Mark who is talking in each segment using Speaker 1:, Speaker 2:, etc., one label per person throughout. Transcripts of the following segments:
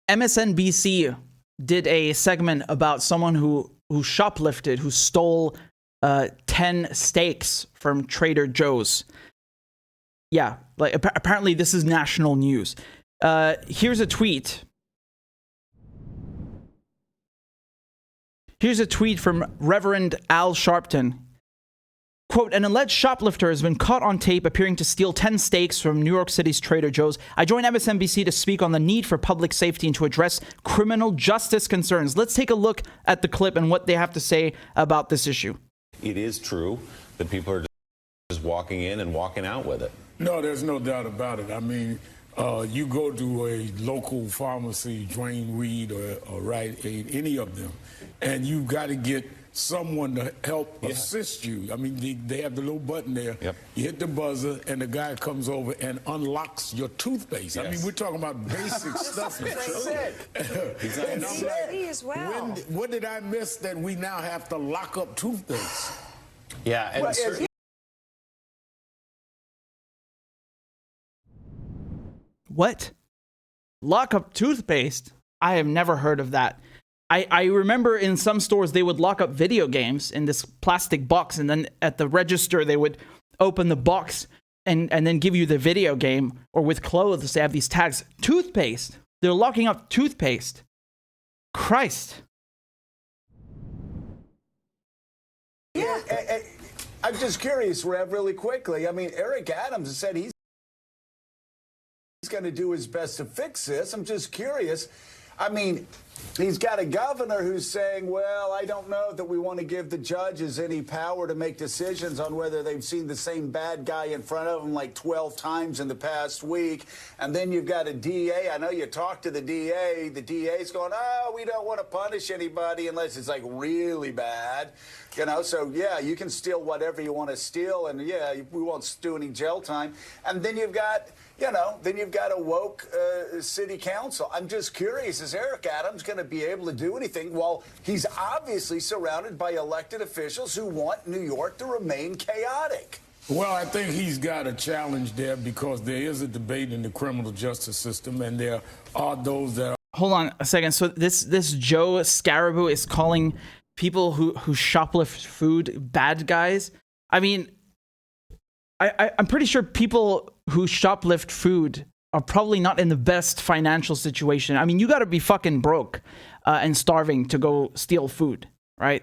Speaker 1: MSNBC did a segment about someone who shoplifted, who stole 10 steaks from Trader Joe's. Yeah, like apparently this is national news. Here's a tweet. Here's a tweet from Reverend Al Sharpton. Quote, an alleged shoplifter has been caught on tape appearing to steal 10 steaks from New York City's Trader Joe's. I joined MSNBC to speak on the need for public safety and to address criminal justice concerns. Let's take a look at the clip and what they have to say about this issue.
Speaker 2: It is true that people are just walking in and walking out with it.
Speaker 3: No, there's no doubt about it. I mean, you go to a local pharmacy, Dwayne Reed or Rite Aid, any of them, and you've got to get someone to help assist you. I mean, they have the little button there.
Speaker 2: Yep.
Speaker 3: You hit the buzzer, and the guy comes over and unlocks your toothpaste.
Speaker 2: Yes.
Speaker 3: I mean, we're talking about basic stuff.
Speaker 2: Exactly.
Speaker 4: As well.
Speaker 3: What did I miss that we now have to lock up toothpaste?
Speaker 2: Yeah, and
Speaker 1: What? Lock up toothpaste? I have never heard of that. I remember in some stores they would lock up video games in this plastic box, and then at the register they would open the box and then give you the video game, or with clothes they have these tags. Toothpaste. They're locking up toothpaste. Christ.
Speaker 5: Yeah. I'm just curious, Rev, really quickly. I mean, Eric Adams has said he's going to do his best to fix this. I'm just curious. I mean, he's got a governor who's saying, well, I don't know that we want to give the judges any power to make decisions on whether they've seen the same bad guy in front of them like 12 times in the past week. And then you've got a DA. I know you talked to the DA. The DA's going, oh, we don't want to punish anybody unless it's like really bad. You know, so, yeah, you can steal whatever you want to steal. And, yeah, we won't do any jail time. And then you've got... You know, then you've got a woke city council. I'm just curious, is Eric Adams going to be able to do anything? Well, he's obviously surrounded by elected officials who want New York to remain chaotic.
Speaker 3: Well, I think he's got a challenge there because there is a debate in the criminal justice system, and there are those that are...
Speaker 1: Hold on a second. So this Joe Scaraboo is calling people who shoplift food bad guys? I mean... I'm pretty sure people who shoplift food are probably not in the best financial situation. I mean, you got to be fucking broke and starving to go steal food, right?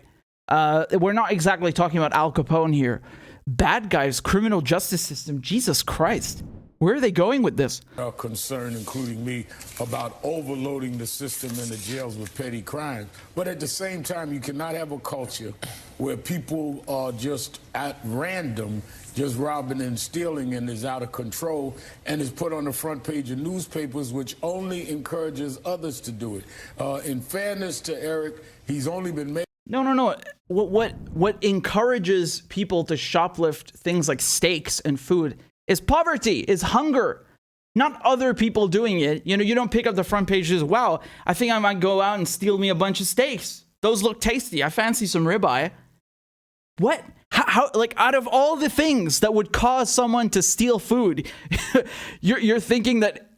Speaker 1: We're not exactly talking about Al Capone here. Bad guys, criminal justice system, Jesus Christ. Where are they going with this?
Speaker 3: Concerned, including me, about overloading the system and the jails with petty crimes. But at the same time, you cannot have a culture where people are just at random, just robbing and stealing, and is out of control and is put on the front page of newspapers, which only encourages others to do it. In fairness to Eric, he's only been made...
Speaker 1: No. What encourages people to shoplift things like steaks and food is poverty, is hunger, not other people doing it. You know, you don't pick up the front pages, wow, I think I might go out and steal me a bunch of steaks. Those look tasty. I fancy some ribeye. What? How like, out of all the things that would cause someone to steal food, you're thinking that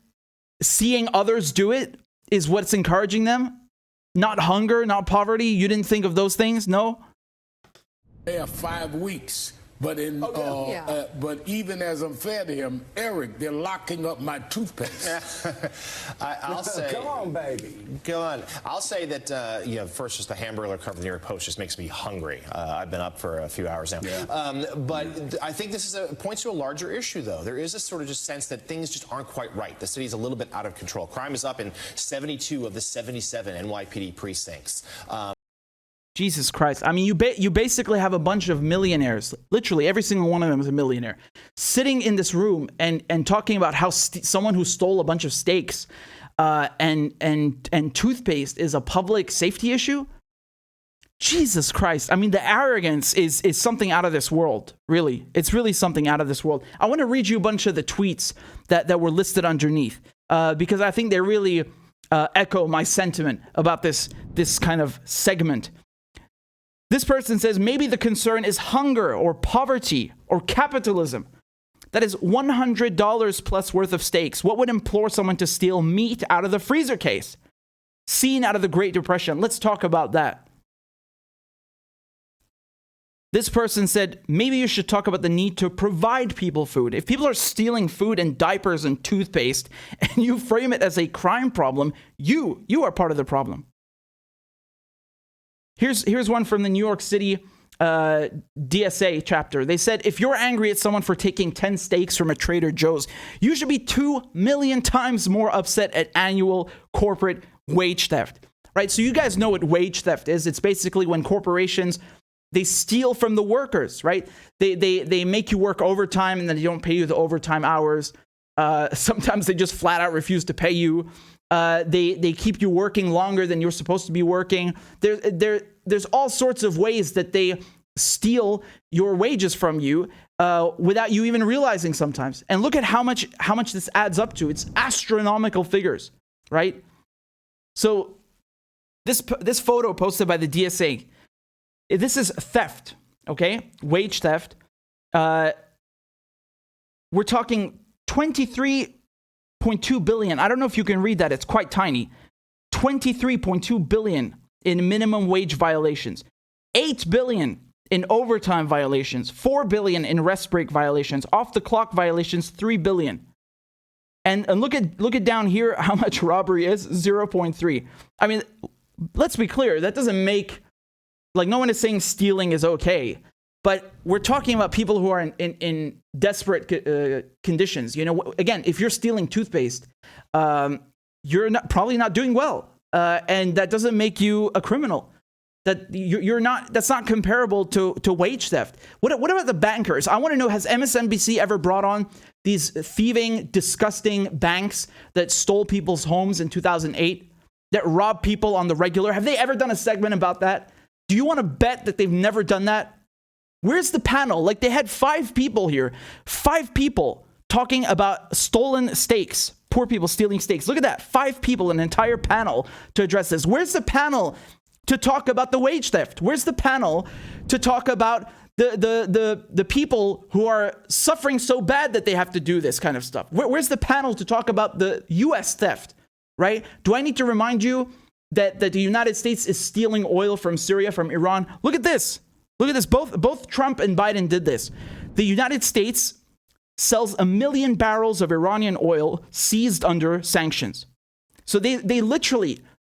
Speaker 1: seeing others do it is what's encouraging them? Not hunger, not poverty? You didn't think of those things? No?
Speaker 3: They have 5 weeks. But but even as I'm fair to him, Eric, they're locking up my toothpaste.
Speaker 2: I'll say,
Speaker 5: come on, baby.
Speaker 2: Go on. I'll say that first, just the hamburger cover of the New York Post just makes me hungry. I've been up for a few hours now. Yeah. But I think this points to a larger issue, though. There is a sort of just sense that things just aren't quite right. The city's a little bit out of control. Crime is up in 72 of the 77 NYPD precincts.
Speaker 1: Jesus Christ. I mean, you basically have a bunch of millionaires, literally every single one of them is a millionaire, sitting in this room and talking about how someone who stole a bunch of steaks and toothpaste is a public safety issue. Jesus Christ. I mean, the arrogance is something out of this world, really. It's really something out of this world. I want to read you a bunch of the tweets that were listed underneath because I think they really echo my sentiment about this kind of segment. This person says, maybe the concern is hunger or poverty or capitalism. That is $100 plus worth of steaks. What would implore someone to steal meat out of the freezer case? seen out of the Great Depression. Let's talk about that. This person said, maybe you should talk about the need to provide people food. If people are stealing food and diapers and toothpaste, and you frame it as a crime problem, you are part of the problem. Here's one from the New York City DSA chapter. They said, if you're angry at someone for taking 10 steaks from a Trader Joe's, you should be 2 million times more upset at annual corporate wage theft. Right? So you guys know what wage theft is. It's basically when corporations, they steal from the workers, right? They make you work overtime and then they don't pay you the overtime hours. Sometimes they just flat out refuse to pay you. They keep you working longer than you're supposed to be working. There's all sorts of ways that they steal your wages from you without you even realizing sometimes. And look at how much this adds up to. It's astronomical figures, right? So this photo posted by the DSA, this is theft, okay? Wage theft. We're talking 23.2 billion. I don't know if you can read that. It's quite tiny. 23.2 billion in minimum wage violations. 8 billion in overtime violations. 4 billion in rest break violations. Off the clock violations, 3 billion. And look at down here how much robbery is, 0.3. I mean, let's be clear. That doesn't make, like, no one is saying stealing is okay. But we're talking about people who are in desperate conditions. You know, again, if you're stealing toothpaste, you're probably not doing well. And that doesn't make you a criminal. That you're not. That's not comparable to wage theft. What about the bankers? I want to know, has MSNBC ever brought on these thieving, disgusting banks that stole people's homes in 2008, that rob people on the regular? Have they ever done a segment about that? Do you want to bet that they've never done that? Where's the panel? Like, they had 5 people here, 5 people talking about stolen steaks, poor people stealing steaks. Look at that, 5 people, an entire panel to address this. Where's the panel to talk about the wage theft? Where's the panel to talk about the people who are suffering so bad that they have to do this kind of stuff? Where's the panel to talk about the U.S. theft, right? Do I need to remind you that the United States is stealing oil from Syria, from Iran? Look at this. Look at this. Both Trump and Biden did this. The United States sells 1 million barrels of Iranian oil seized under sanctions. So the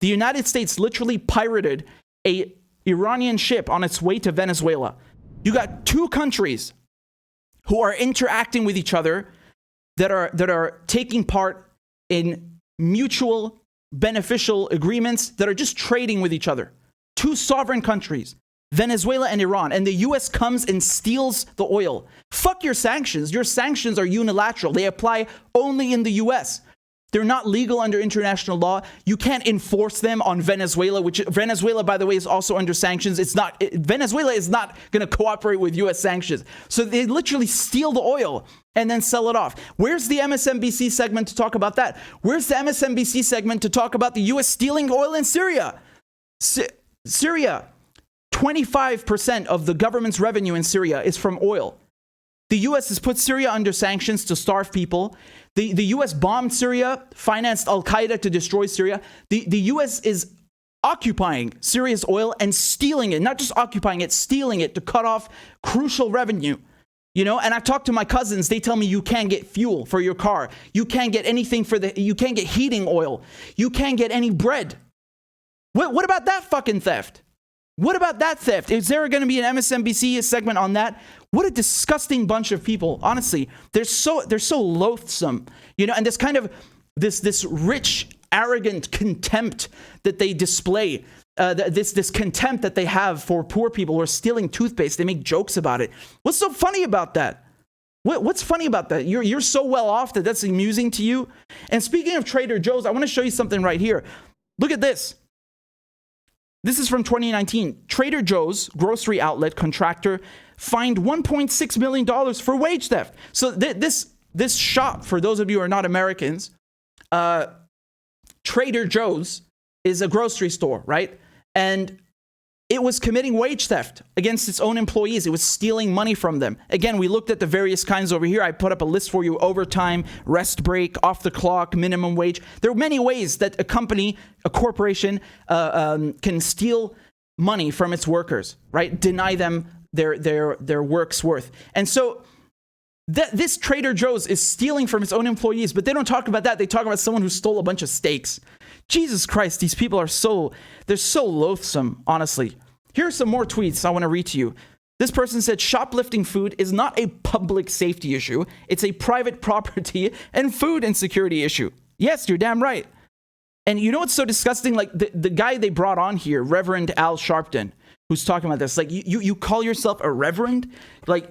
Speaker 1: United States literally pirated a Iranian ship on its way to Venezuela. You got 2 countries who are interacting with each other that are taking part in mutual beneficial agreements that are just trading with each other. 2 sovereign countries, Venezuela and Iran, and the US comes and steals the oil. Fuck your sanctions. Your sanctions are unilateral. They apply only in the US. They're not legal under international law. You can't enforce them on Venezuela, which Venezuela, by the way, is also under sanctions. Venezuela is not going to cooperate with US sanctions. So they literally steal the oil and then sell it off. Where's the MSNBC segment to talk about that? Where's the MSNBC segment to talk about the US stealing oil in Syria? Syria, 25% of the government's revenue in Syria is from oil. The US has put Syria under sanctions to starve people. The US bombed Syria, financed Al-Qaeda to destroy Syria. The US is occupying Syria's oil and stealing it, not just occupying it, stealing it to cut off crucial revenue. You know, and I talk to my cousins, they tell me you can't get fuel for your car. You can't get anything you can't get heating oil. You can't get any bread. What about that fucking theft? What about that theft? Is there going to be an MSNBC segment on that? What a disgusting bunch of people. Honestly, they're so loathsome, you know, and this kind of this rich, arrogant contempt that they display, this contempt that they have for poor people who are stealing toothpaste. They make jokes about it. What's so funny about that? What's funny about that? You're so well off that that's amusing to you. And speaking of Trader Joe's, I want to show you something right here. Look at this. This is from 2019. Trader Joe's grocery outlet contractor fined $1.6 million for wage theft. So this shop, for those of you who are not Americans, Trader Joe's is a grocery store, right? And it was committing wage theft against its own employees. It was stealing money from them. Again, we looked at the various kinds over here. I put up a list for you: overtime, rest break, off the clock, minimum wage. There are many ways that a company, a corporation, can steal money from its workers, right? Deny them their work's worth. And so this Trader Joe's is stealing from its own employees, but they don't talk about that. They talk about someone who stole a bunch of steaks. Jesus Christ, these people are they're so loathsome, honestly. Here are some more tweets I want to read to you. This person said, shoplifting food is not a public safety issue. It's a private property and food insecurity issue. Yes, you're damn right. And you know what's so disgusting? Like the guy they brought on here, Reverend Al Sharpton, who's talking about this. Like, you call yourself a reverend? Like,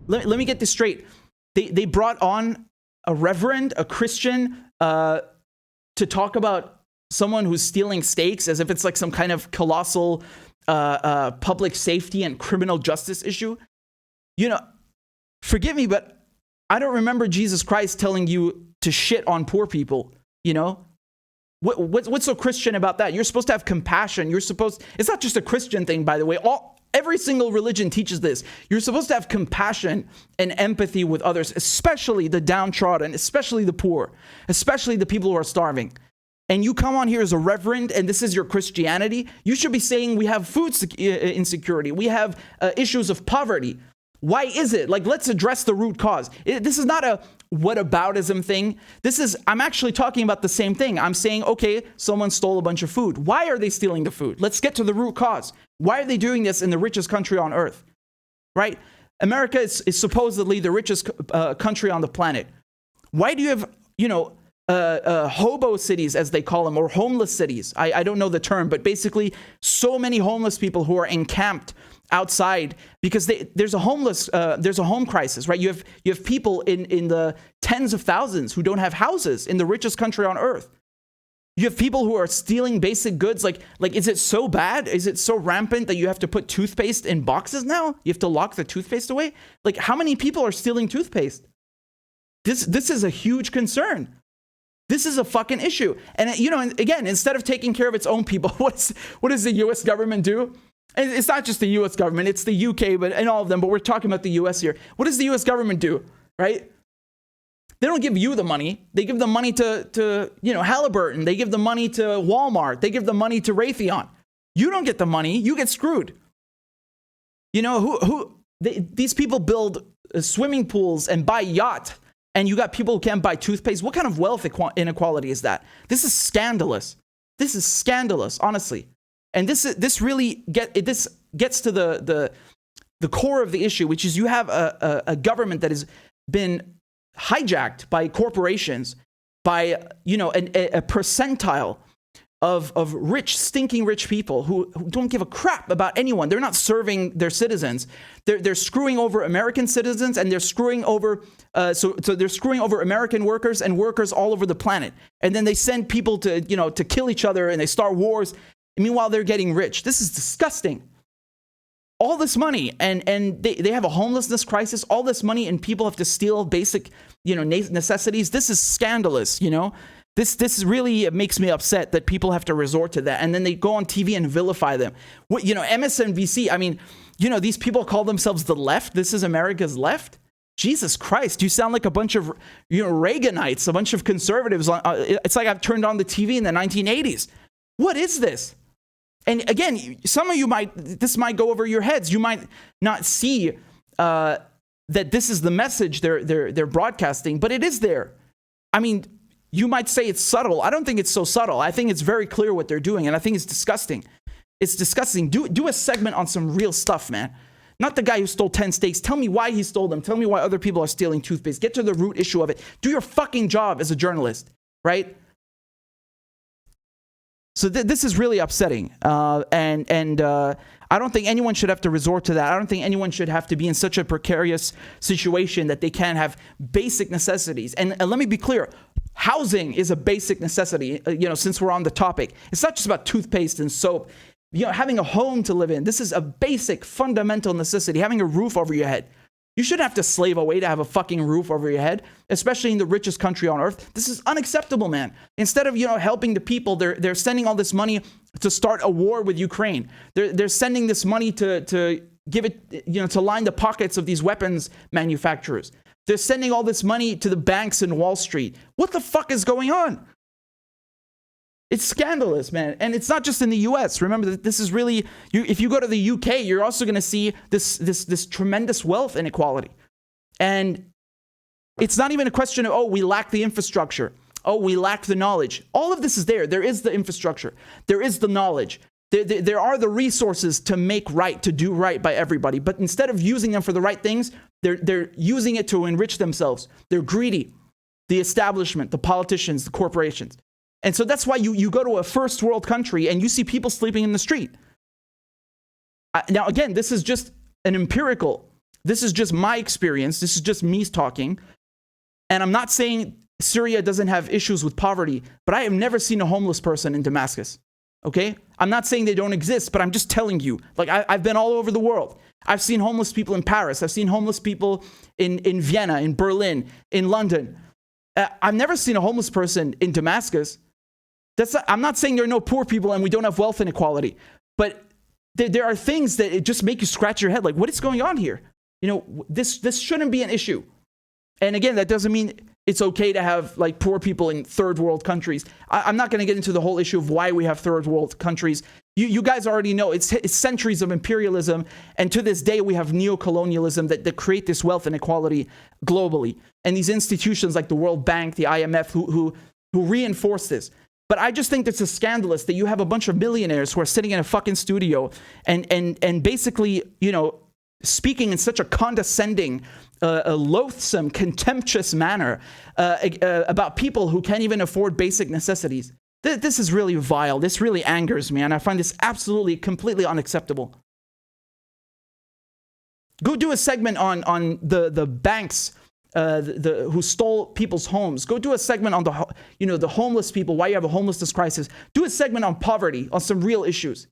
Speaker 1: let me get this straight. They brought on a reverend, a Christian, to talk about someone who's stealing steaks as if it's like some kind of colossal public safety and criminal justice issue. You know, forgive me, but I don't remember Jesus Christ telling you to shit on poor people, you know? What's so Christian about that? You're supposed to have compassion. It's not just a Christian thing, by the way. Every single religion teaches this. You're supposed to have compassion and empathy with others, especially the downtrodden, especially the poor, especially the people who are starving. And you come on here as a reverend, and this is your Christianity. You should be saying we have food insecurity. We have issues of poverty. Why is it? Like, let's address the root cause. This is not a whataboutism thing. I'm actually talking about the same thing. I'm saying, okay, someone stole a bunch of food. Why are they stealing the food? Let's get to the root cause. Why are they doing this in the richest country on earth? Right? America is supposedly the richest country on the planet. Why do you have, hobo cities, as they call them, or homeless cities? I don't know the term, but basically so many homeless people who are encamped outside because there's a home crisis, right? You have people in the tens of thousands who don't have houses in the richest country on earth. You have people who are stealing basic goods. Like, is it so bad? Is it so rampant that you have to put toothpaste in boxes now? You have to lock the toothpaste away? Like, how many people are stealing toothpaste? This is a huge concern. This is a fucking issue. And, again, instead of taking care of its own people, what does the U.S. government do? And it's not just the U.S. government, it's the UK, and all of them, but we're talking about the U.S. here. What does the U.S. government do, right? They don't give you the money. They give the money to Halliburton. They give the money to Walmart. They give the money to Raytheon. You don't get the money. You get screwed. These people build swimming pools and buy yacht, and you got people who can't buy toothpaste. What kind of wealth inequality is that? This is scandalous. This is scandalous, honestly. And this really gets to the core of the issue, which is you have a government that has been hijacked by corporations, by a percentile of rich, stinking rich people who don't give a crap about anyone. They're not serving their citizens. They're screwing over American citizens, and they're screwing over so they're screwing over American workers and workers all over the planet. And then they send people to kill each other, and they start wars. Meanwhile, they're getting rich. This is disgusting. All this money, and they have a homelessness crisis. All this money, and people have to steal basic, necessities. This is scandalous. This really makes me upset that people have to resort to that, and then they go on TV and vilify them. MSNBC. I mean, these people call themselves the left. This is America's left. Jesus Christ, you sound like a bunch of Reaganites, a bunch of conservatives. It's like I've turned on the TV in the 1980s. What is this? And again, some of you this might go over your heads. You might not see that this is the message they're broadcasting, but it is there. I mean, you might say it's subtle. I don't think it's so subtle. I think it's very clear what they're doing, and I think it's disgusting. It's disgusting. Do a segment on some real stuff, man. Not the guy who stole 10 steaks. Tell me why he stole them. Tell me why other people are stealing toothpaste. Get to the root issue of it. Do your fucking job as a journalist, right? So this is really upsetting, and I don't think anyone should have to resort to that. I don't think anyone should have to be in such a precarious situation that they can't have basic necessities. And let me be clear, housing is a basic necessity, since we're on the topic. It's not just about toothpaste and soap. Having a home to live in, this is a basic, fundamental necessity, having a roof over your head. You shouldn't have to slave away to have a fucking roof over your head, especially in the richest country on earth. This is unacceptable, man. Instead of, helping the people, they're sending all this money to start a war with Ukraine. They're sending this money to give it, to line the pockets of these weapons manufacturers. They're sending all this money to the banks in Wall Street. What the fuck is going on? It's scandalous, man. And it's not just in the US. Remember that this is really, if you go to the UK, you're also going to see this tremendous wealth inequality. And it's not even a question of, oh, we lack the infrastructure. Oh, we lack the knowledge. All of this is there. There is the infrastructure. There is the knowledge. There are the resources to make right, to do right by everybody. But instead of using them for the right things, they're using it to enrich themselves. They're greedy. The establishment, the politicians, the corporations. And so that's why you go to a first world country and you see people sleeping in the street. Now, again, this is just this is just my experience. This is just me talking. And I'm not saying Syria doesn't have issues with poverty, but I have never seen a homeless person in Damascus. Okay? I'm not saying they don't exist, but I'm just telling you. Like, I've been all over the world. I've seen homeless people in Paris. I've seen homeless people in Vienna, in Berlin, in London. I've never seen a homeless person in Damascus. I'm not saying there are no poor people and we don't have wealth inequality, but there are things that it just make you scratch your head. Like, what is going on here? This shouldn't be an issue. And again, that doesn't mean it's okay to have like poor people in third world countries. I'm not going to get into the whole issue of why we have third world countries. You guys already know it's centuries of imperialism. And to this day, we have neocolonialism that create this wealth inequality globally. And these institutions like the World Bank, the IMF, who reinforce this. But I just think it's scandalous that you have a bunch of millionaires who are sitting in a fucking studio and basically, speaking in such a condescending, a loathsome, contemptuous manner about people who can't even afford basic necessities. This is really vile. This really angers me, and I find this absolutely, completely unacceptable. Go do a segment on the banks who stole people's homes. Go do a segment on the homeless people, why you have a homelessness crisis. Do a segment on poverty, on some real issues.